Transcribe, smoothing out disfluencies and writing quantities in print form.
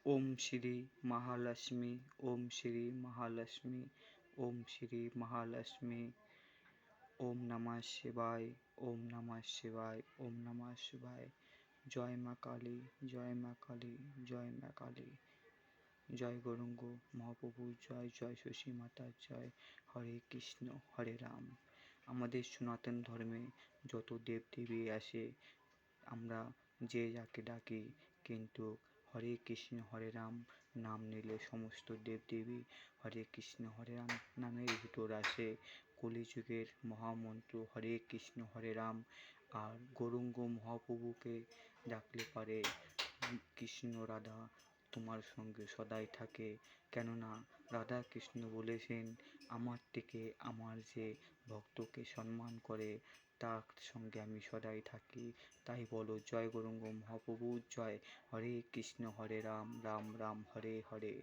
ওম শ্রী মহালক্ষ্মী, ওম শ্রী মহালক্ষ্মী, ওম শ্রী মহালক্ষ্মী। ওম নমঃ শিবায়, ওম নমঃ শিবায়, ওম নমঃ শিবায়। জয় মা কালী, জয় মা কালী, জয় মা কালী। জয় গৌরাঙ্গ মহাপ্রভু জয়, জয় শশী মাতার জয়। হরে কৃষ্ণ হরে রাম। আমাদের সনাতন ধর্মে যত দেবদেবী আসে আমরা যে যাকে ডাকি, কিন্তু হরে কৃষ্ণ হরে রাম নাম নিলে সমস্ত দেবদেবী হরে কৃষ্ণ হরে রাম নামের ভিতর আসে। কলিযুগের মহামন্ত্র হরে কৃষ্ণ হরে রাম। আর গৌরাঙ্গ মহাপ্রভুকে ডাকলে পারে কৃষ্ণ রাধা তোমার সঙ্গে সদাই থাকে। কেননা রাধা কৃষ্ণ বলেছেন, আমার থেকে আমার যে ভক্তকে সম্মান করে তার সঙ্গে আমি সদাই থাকি। তাই বলো জয় গৌরাঙ্গ মহাপ্রভু জয়। হরে কৃষ্ণ হরে রাম, রাম রাম হরে হরে।